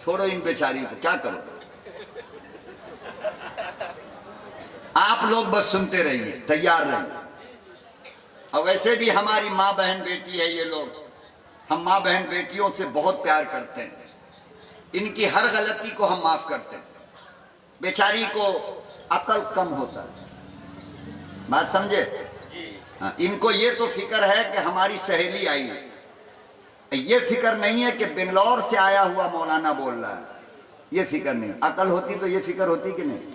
چھوڑو ان بیچاری کو، کیا کرو؟ آپ لوگ بس سنتے رہیے، تیار رہیے۔ اور ویسے بھی ہماری ماں بہن بیٹی ہے یہ لوگ، ہم ماں بہن بیٹیوں سے بہت پیار کرتے ہیں، ان کی ہر غلطی کو ہم معاف کرتے ہیں۔ بیچاری کو عقل کم ہوتا ہے، بات سمجھے؟ ان کو یہ تو فکر ہے کہ ہماری سہیلی آئی ہے، یہ فکر نہیں ہے کہ بنگلور سے آیا ہوا مولانا بول رہا ہے، یہ فکر نہیں۔ عقل ہوتی تو یہ فکر ہوتی کہ نہیں؟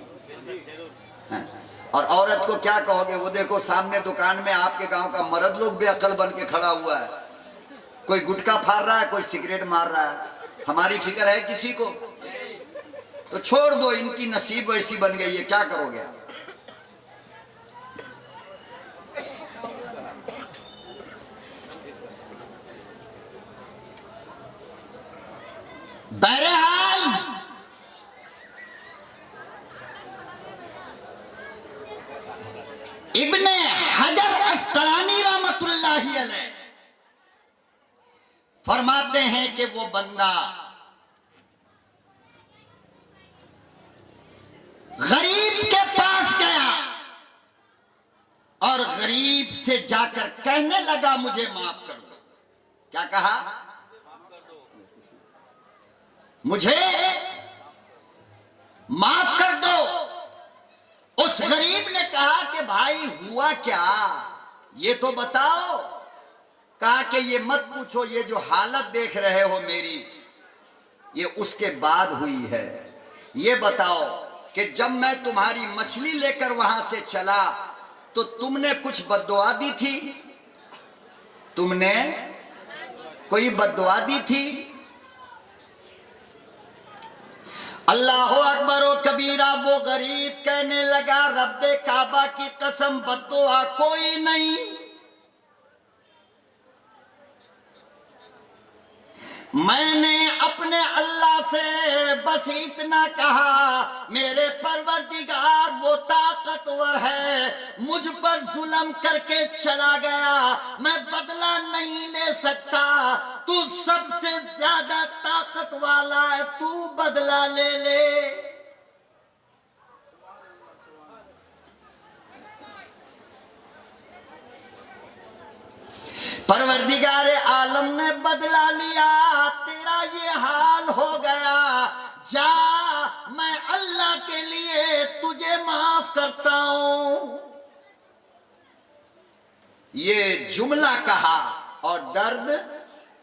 اور عورت کو کیا کہو گے؟ وہ دیکھو سامنے دکان میں آپ کے گاؤں کا مرد لوگ بے عقل بن کے کھڑا ہوا ہے، کوئی گٹکا پھاڑ رہا ہے، کوئی سگریٹ مار رہا ہے، ہماری فکر ہے کسی کو؟ تو چھوڑ دو، ان کی نصیب ایسی بن گئی ہے، کیا کرو گے؟ بہرحال ابن حجر اسقلانی رحمت اللہ علیہ فرماتے ہیں کہ وہ بندہ غریب کے پاس گیا اور غریب سے جا کر کہنے لگا مجھے معاف کر دو۔ کیا کہا؟ مجھے معاف کر دو۔ اس غریب نے کہا کہ بھائی ہوا کیا، یہ تو بتاؤ۔ کہا کہ یہ مت پوچھو، یہ جو حالت دیکھ رہے ہو میری، یہ اس کے بعد ہوئی ہے۔ یہ بتاؤ کہ جب میں تمہاری مچھلی لے کر وہاں سے چلا تو تم نے کچھ بد دعا دی تھی؟ تم نے کوئی بد دعا دی تھی؟ اللہ اکبر و کبیرہ۔ وہ غریب کہنے لگا رب کعبہ کی قسم بد دعا کوئی نہیں، میں نے اپنے اللہ سے بس اتنا کہا میرے پروردگار وہ طاقتور ہے، مجھ پر ظلم کر کے چلا گیا، میں بدلہ نہیں لے سکتا، تو سب سے زیادہ طاقت والا ہے، تو بدلہ لے لے۔ پروردگار عالم نے بدلہ لیا، تیرا یہ حال ہو گیا، جا میں اللہ کے لیے تجھے معاف کرتا ہوں۔ یہ جملہ کہا اور درد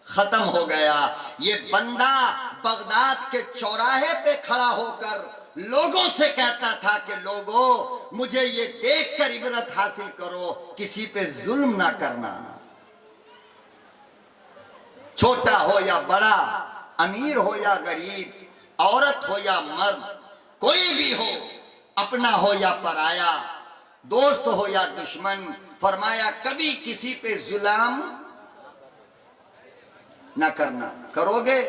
ختم ہو گیا۔ یہ بندہ بغداد کے چوراہے پہ کھڑا ہو کر لوگوں سے کہتا تھا کہ لوگوں مجھے یہ دیکھ کر عبرت حاصل کرو، کسی پہ ظلم نہ کرنا، چھوٹا ہو یا بڑا، امیر ہو یا غریب، عورت ہو یا مرد، کوئی بھی ہو، اپنا ہو یا پرایا، دوست ہو یا دشمن، فرمایا کبھی کسی پہ ظلم نہ کرنا۔ کرو گے؟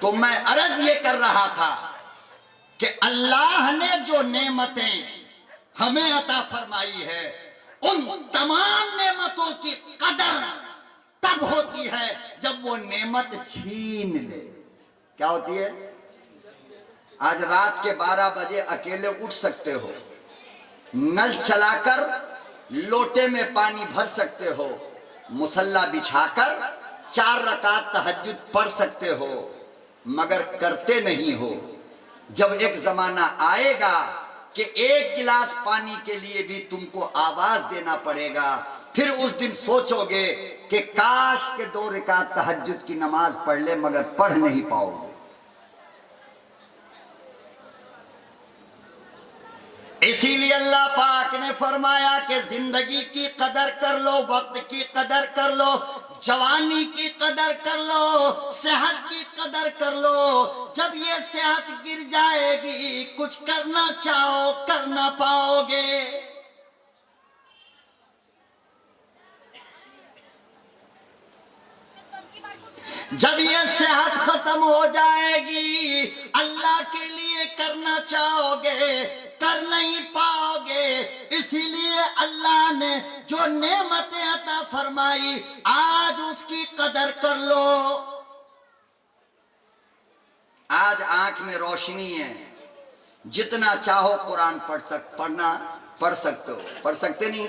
تو میں عرض یہ کر رہا تھا کہ اللہ نے جو نعمتیں ہمیں عطا فرمائی ہے، ان تمام نعمتوں کی قدر تب ہوتی ہے جب وہ نعمت چھین لے۔ کیا ہوتی ہے؟ آج رات کے 12 بجے اکیلے اٹھ سکتے ہو، نل چلا کر لوٹے میں پانی بھر سکتے ہو، مصلی بچھا کر 4 رکعت تہجد پڑھ سکتے ہو، مگر کرتے نہیں ہو۔ جب ایک زمانہ آئے گا کہ 1 گلاس پانی کے لیے بھی تم کو آواز دینا پڑے گا، پھر اس دن سوچو گے کہ کاش کہ 2 رکعت تہجد کی نماز پڑھ لے، مگر پڑھ نہیں پاؤ گے۔ اسی لیے اللہ پاک نے فرمایا کہ زندگی کی قدر کر لو، وقت کی قدر کر لو، جوانی کی قدر کر لو، صحت کی قدر کر لو۔ جب یہ صحت گر جائے گی، کچھ کرنا چاہو کر نہ پاؤ گے۔ جب یہ صحت ختم ہو جائے گی، اللہ کے لیے کرنا چاہو گے کر نہیں پاؤ گے۔ اسی لیے اللہ نے جو نعمتیں عطا فرمائی، آج اس کی قدر کر لو۔ آج آنکھ میں روشنی ہے، جتنا چاہو قرآن پڑھ سکتے ہو، پڑھ سکتے نہیں؟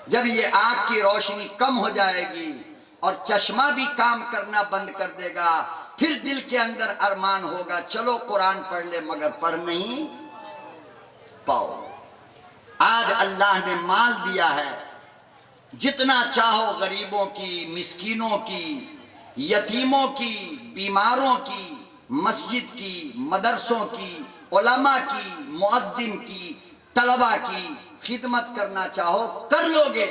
جب یہ آنکھ کی روشنی کم ہو جائے گی اور چشمہ بھی کام کرنا بند کر دے گا، پھر دل کے اندر ارمان ہوگا چلو قرآن پڑھ لے، مگر پڑھ نہیں پاؤ۔ آج اللہ نے مال دیا ہے، جتنا چاہو غریبوں کی، مسکینوں کی، یتیموں کی، بیماروں کی، مسجد کی، مدرسوں کی، علماء کی، مؤذن کی، طلباء کی خدمت کرنا چاہو کر لو گے۔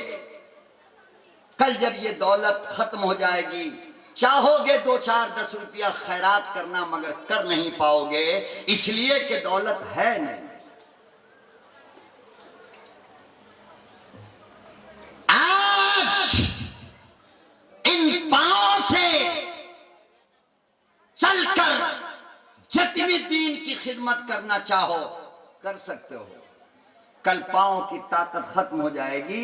کل جب یہ دولت ختم ہو جائے گی، چاہو گے 2-4-10 روپیہ خیرات کرنا، مگر کر نہیں پاؤ گے، اس لیے کہ دولت ہے نہیں۔ آج ان پاؤں سے چل کر جتنی دین کی خدمت کرنا چاہو کر سکتے ہو۔ کل پاؤں کی طاقت ختم ہو جائے گی،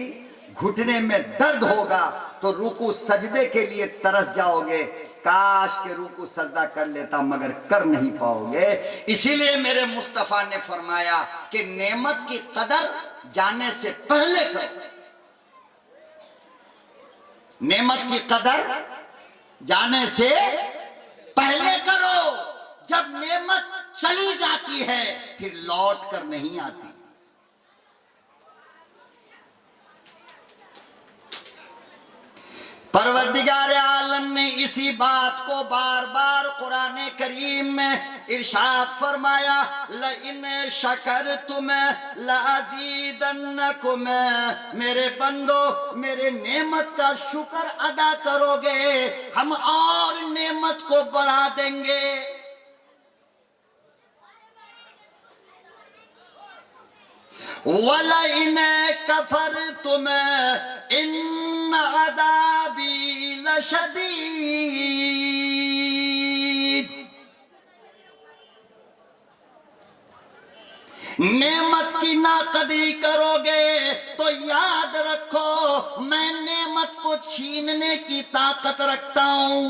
گھٹنے میں درد ہوگا تو رکوع سجدے کے لیے ترس جاؤ گے، کاش کہ رکوع سجدہ کر لیتا، مگر کر نہیں پاؤ گے۔ اسی لیے میرے مصطفیٰ نے فرمایا کہ نعمت کی قدر جانے سے پہلے کرو۔ نعمت کی قدر جانے سے پہلے کرو، جب نعمت چلی جاتی ہے پھر لوٹ کر نہیں آتی۔ پروردگار عالم نے اسی بات کو بار بار قرآن کریم میں ارشاد فرمایا، لَإِنْ شَكَرْتُمْ لَأَزِيدَنَّكُمْ، میرے بندو میرے نعمت کا شکر ادا کرو گے ہم اور نعمت کو بڑھا دیں گے۔ وَلَئِنْ كَفَرْتُمْ إِنَّ عَذَابِي لَشَدِيدٌ، نعمت کی ناقدری کرو گے تو یاد رکھو میں نعمت کو چھیننے کی طاقت رکھتا ہوں۔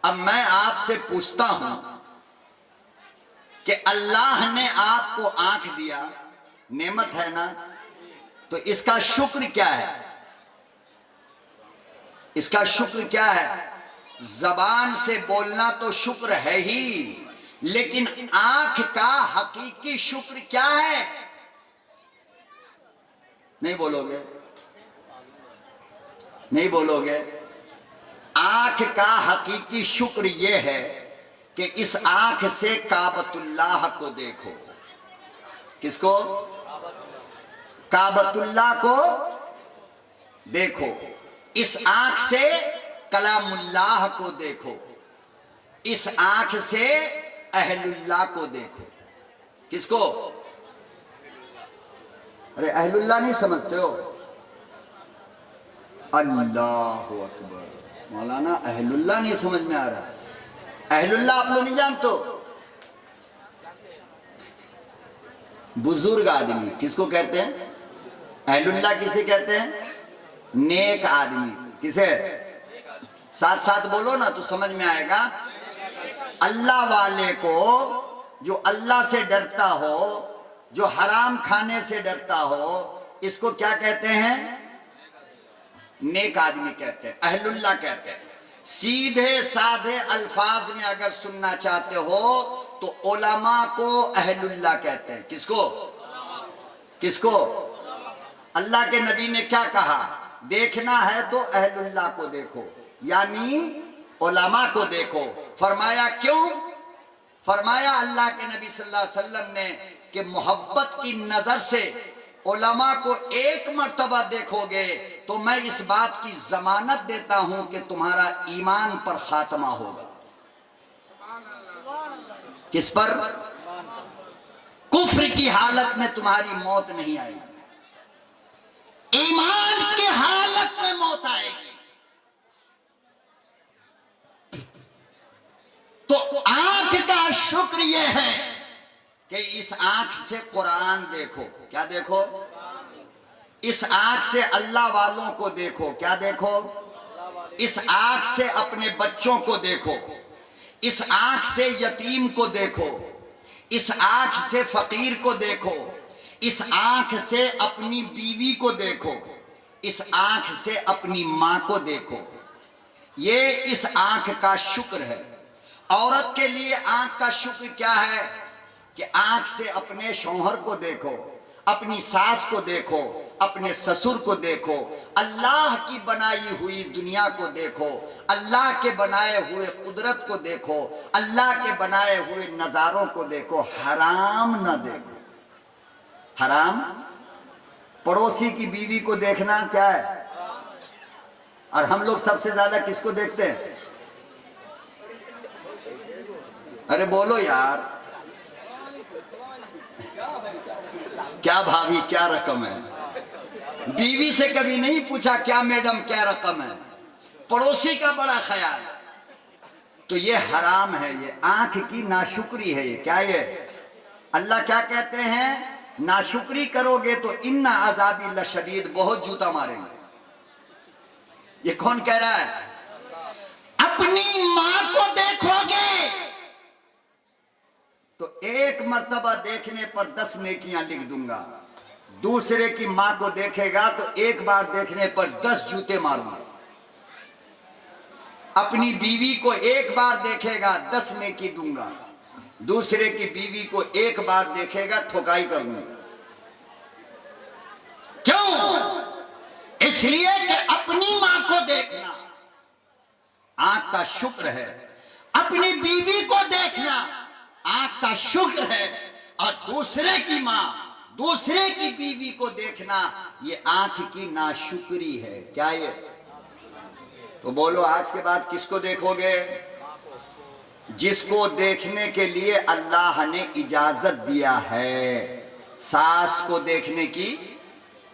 اب میں آپ سے پوچھتا ہوں کہ اللہ نے آپ کو آنکھ دیا، نعمت ہے نا، تو اس کا شکر کیا ہے؟ اس کا شکر کیا ہے؟ زبان سے بولنا تو شکر ہے ہی، لیکن آنکھ کا حقیقی شکر کیا ہے؟ نہیں بولو گے؟ نہیں بولو گے؟ آنکھ کا حقیقی شکر یہ ہے کہ اس آنکھ سے کعبۃ اللہ کو دیکھو۔ کس کو؟ کعبۃ اللہ کو دیکھو۔ اس آنکھ سے کلام اللہ کو دیکھو۔ اس آنکھ سے اہل اللہ کو دیکھو۔ کس کو؟ ارے اہل اللہ نہیں سمجھتے ہو؟ اللہ اکبر، مولانا اہل اللہ نہیں سمجھ میں آ رہا۔ اہل اللہ آپ لوگ نہیں جانتے؟ بزرگ آدمی کس کو کہتے ہیں؟ اہل اللہ کسے کہتے ہیں؟ نیک آدمی۔ کسے؟ ساتھ ساتھ بولو نا تو سمجھ میں آئے گا۔ اللہ والے کو، جو اللہ سے ڈرتا ہو، جو حرام کھانے سے ڈرتا ہو، اس کو کیا کہتے ہیں؟ نیک آدمی کہتے ہیں، اہل اللہ کہتے ہیں۔ سیدھے سادھے الفاظ میں اگر سننا چاہتے ہو تو علماء کو اہل اللہ کہتے ہیں۔ کس کو؟ کس کو؟ اللہ کے نبی نے کیا کہا؟ دیکھنا ہے تو اہل اللہ کو دیکھو، یعنی علماء کو دیکھو۔ فرمایا کیوں؟ فرمایا اللہ کے نبی صلی اللہ علیہ وسلم نے کہ محبت کی نظر سے علماء کو ایک مرتبہ دیکھو گے تو میں اس بات کی ضمانت دیتا ہوں کہ تمہارا ایمان پر خاتمہ ہوگا۔ کس پر؟ کفر کی حالت میں تمہاری موت نہیں آئے گی، ایمان کی حالت میں موت آئے گی۔ تو آنکھ کا شکر یہ ہے کہ اس آنکھ سے قرآن دیکھو۔ کیا دیکھو؟ اس آنکھ سے اللہ والوں کو دیکھو۔ کیا دیکھو؟ اس آنکھ سے اپنے بچوں کو دیکھو، اس آنکھ سے یتیم کو دیکھو، اس آنکھ سے فقیر کو دیکھو، اس آنکھ سے اپنی بیوی کو دیکھو، اس آنکھ سے اپنی ماں کو دیکھو۔ یہ اس آنکھ کا شکر ہے۔ عورت کے لیے آنکھ کا شکر کیا ہے؟ کہ آنکھ سے اپنے شوہر کو دیکھو، اپنی ساس کو دیکھو، اپنے سسر کو دیکھو، اللہ کی بنائی ہوئی دنیا کو دیکھو، اللہ کے بنائے ہوئے قدرت کو دیکھو، اللہ کے بنائے ہوئے نظاروں کو دیکھو، حرام نہ دیکھو۔ حرام پڑوسی کی بیوی کو دیکھنا کیا ہے؟ اور ہم لوگ سب سے زیادہ کس کو دیکھتے ہیں؟ ارے بولو یار، کیا بھابھی کیا رقم ہے؟ بیوی سے کبھی نہیں پوچھا کیا میڈم کیا رقم ہے، پڑوسی کا بڑا خیال۔ تو یہ حرام ہے، یہ آنکھ کی ناشکری ہے۔ یہ کیا؟ یہ اللہ کیا کہتے ہیں؟ ناشکری کرو گے تو ان عذابی لشدید، بہت جوتا ماریں گے۔ یہ کون کہہ رہا ہے؟ اپنی ماں کو دیکھو گے تو ایک مرتبہ دیکھنے پر 10 نیکیاں لکھ دوں گا، دوسرے کی ماں کو دیکھے گا تو ایک بار دیکھنے پر 10 جوتے ماروں گا، اپنی بیوی کو ایک بار دیکھے گا 10 نیکی دوں گا، دوسرے کی بیوی کو ایک بار دیکھے گا ٹھوکائی کروں گا۔ کیوں؟ اس لیے کہ اپنی ماں کو دیکھنا آنکھ کا شکر ہے، اپنی بیوی کو دیکھنا آنکھ کا شکر ہے، اور دوسرے کی ماں، دوسرے کی بیوی کو دیکھنا یہ آنکھ کی ناشکری ہے۔ کیا یہ؟ تو بولو آج کے بعد کس کو دیکھو گے؟ جس کو دیکھنے کے لیے اللہ نے اجازت دیا ہے۔ ساس کو دیکھنے کی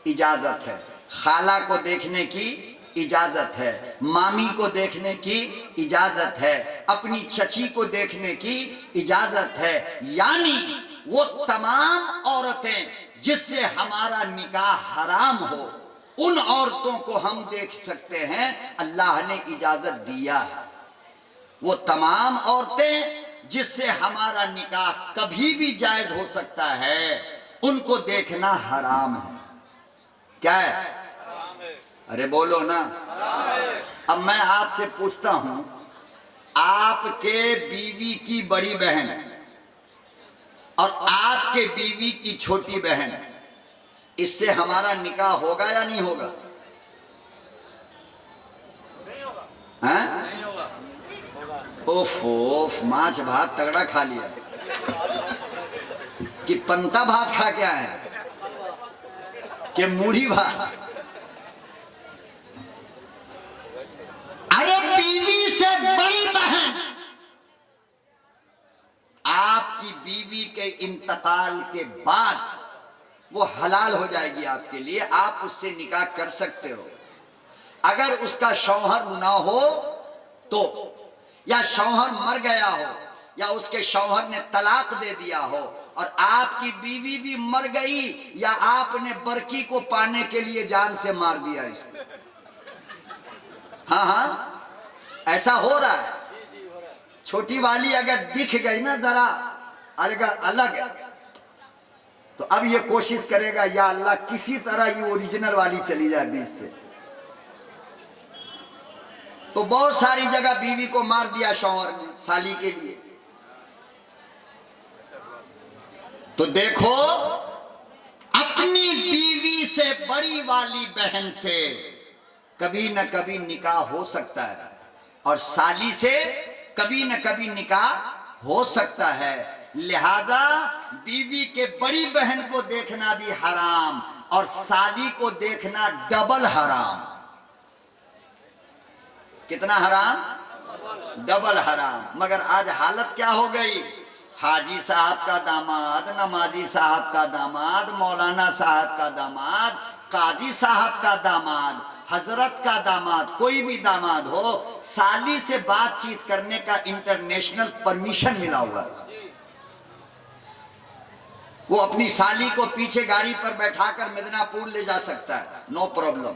اجازت ہے، خالہ کو دیکھنے کی اجازت ہے، مامی کو دیکھنے کی اجازت ہے، اپنی چچی کو دیکھنے کی اجازت ہے، یعنی وہ تمام عورتیں جس سے ہمارا نکاح حرام ہو ان عورتوں کو ہم دیکھ سکتے ہیں، اللہ نے اجازت دیا ہے۔ وہ تمام عورتیں جس سے ہمارا نکاح کبھی بھی جائز ہو سکتا ہے ان کو دیکھنا حرام ہے۔ کیا ہے؟ ارے بولو نا۔ اب میں آپ سے پوچھتا ہوں، آپ کے بیوی کی بڑی بہن اور آپ کے بیوی کی چھوٹی بہن، اس سے ہمارا نکاح ہوگا یا نہیں ہوگا؟ اوف اوف، ماچھ بھات تگڑا کھا لیا کہ پنتا بھات کھا کے آئے ہیں کہ موڑھی بھات؟ ارے بیوی سے بڑی بہن آپ کی بیوی کے انتقال کے بعد وہ حلال ہو جائے گی آپ کے لیے، آپ اس سے نکاح کر سکتے ہو۔ اگر اس کا شوہر نہ ہو تو، یا شوہر مر گیا ہو، یا اس کے شوہر نے طلاق دے دیا ہو اور آپ کی بیوی بھی مر گئی، یا آپ نے برکی کو پانے کے لیے جان سے مار دیا اس کو۔ ہاں ہاں ایسا ہو رہا ہے۔ چھوٹی والی اگر دکھ گئی نا ذرا الگ، تو اب یہ کوشش کرے گا یا اللہ کسی طرح یہ اوریجنل والی چلی جائے بیچ سے۔ تو بہت ساری جگہ بیوی کو مار دیا شوہر نے سالی کے لیے۔ تو دیکھو اپنی بیوی سے بڑی والی بہن سے کبھی نہ کبھی نکاح ہو سکتا ہے، اور سالی سے کبھی نہ کبھی نکاح ہو سکتا ہے۔ لہذا بیوی کے بڑی بہن کو دیکھنا بھی حرام اور سالی کو دیکھنا ڈبل حرام۔ کتنا حرام؟ ڈبل حرام۔ مگر آج حالت کیا ہو گئی؟ حاجی صاحب کا داماد، نمازی صاحب کا داماد، مولانا صاحب کا داماد، قاضی صاحب کا داماد، حضرت کا داماد، کوئی بھی داماد ہو، سالی سے بات چیت کرنے کا انٹرنیشنل پرمیشن ملا ہوا ہے۔ وہ اپنی سالی کو پیچھے گاڑی پر بیٹھا کر مدنہ پور لے جا سکتا ہے، نو پرابلم۔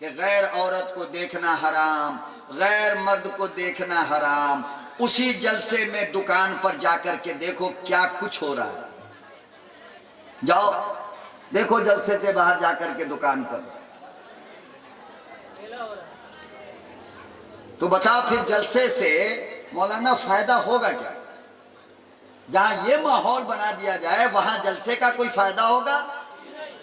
کہ غیر عورت کو دیکھنا حرام، غیر مرد کو دیکھنا حرام، اسی جلسے میں دکان پر جا کر کے دیکھو کیا کچھ ہو رہا ہے. جاؤ دیکھو جلسے سے باہر جا کر کے دکان پر، تو بتاؤ پھر جلسے سے مولانا فائدہ ہوگا کیا؟ جہاں یہ ماحول بنا دیا جائے وہاں جلسے کا کوئی فائدہ ہوگا؟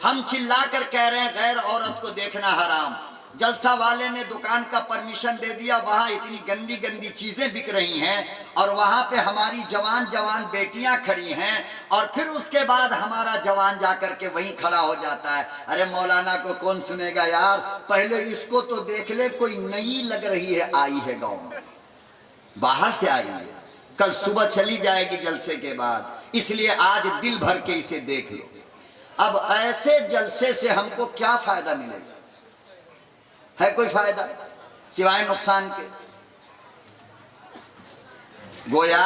ہم چلا کر کہہ رہے ہیں غیر عورت کو دیکھنا حرام، جلسہ والے نے دکان کا پرمیشن دے دیا، وہاں اتنی گندی گندی چیزیں بک رہی ہیں اور وہاں پہ ہماری جوان جوان بیٹیاں کھڑی ہیں، اور پھر اس کے بعد ہمارا جوان جا کر کے وہیں کھڑا ہو جاتا ہے. ارے مولانا کو کون سنے گا یار، پہلے اس کو تو دیکھ لے، کوئی نئی لگ رہی ہے، آئی ہے گاؤں میں، باہر سے آئی ہے، کل صبح چلی جائے گی جلسے کے بعد، اس لیے آج دل بھر کے اسے دیکھ لو. اب ایسے جلسے سے ہم کو کیا فائدہ ملے گا؟ ہے کوئی فائدہ سوائے نقصان کے؟ گویا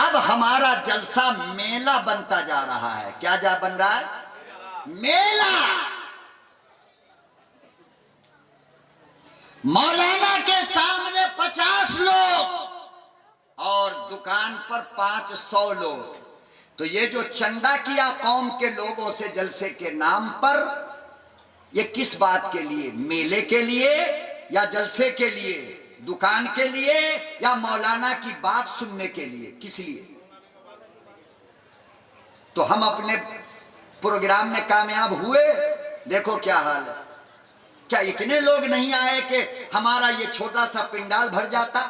اب ہمارا جلسہ میلہ بنتا جا رہا ہے. کیا جا بن رہا ہے؟ میلہ. مولانا کے سامنے 50 لوگ اور دکان پر 500 لوگ. تو یہ جو چندہ کیا قوم کے لوگوں سے جلسے کے نام پر، یہ کس بات کے لیے؟ میلے کے لیے یا جلسے کے لیے؟ دکان کے لیے یا مولانا کی بات سننے کے لیے؟ کس لیے؟ تو ہم اپنے پروگرام میں کامیاب ہوئے؟ دیکھو کیا حال ہے. کیا اتنے لوگ نہیں آئے کہ ہمارا یہ چھوٹا سا پنڈال بھر جاتا؟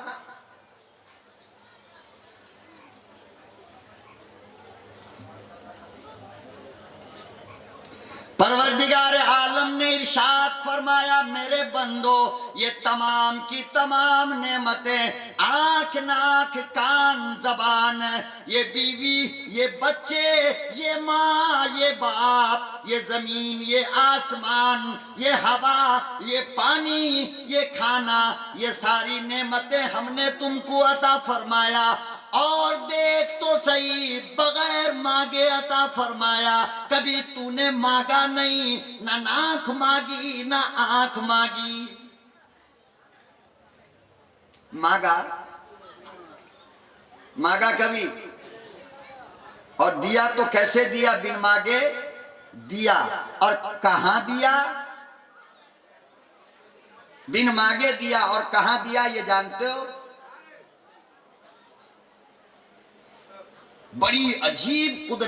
پروردگار عالم نے ارشاد فرمایا، میرے بندو یہ تمام کی تمام نعمتیں، آنکھ ناک کان زبان، یہ بیوی، یہ بچے، یہ ماں، یہ باپ، یہ زمین، یہ آسمان، یہ ہوا، یہ پانی، یہ کھانا، یہ ساری نعمتیں ہم نے تم کو عطا فرمایا. اور دیکھ تو صحیح، بغیر مانگے عطا فرمایا. کبھی تو نے مانگا نہیں، نہ ناک مانگی نہ آنکھ مانگی. مانگا کبھی؟ اور دیا تو کیسے دیا؟ بن مانگے دیا. اور کہاں دیا؟ بن مانگے دیا. اور کہاں دیا یہ جانتے ہو؟ بڑی عجیب قدرت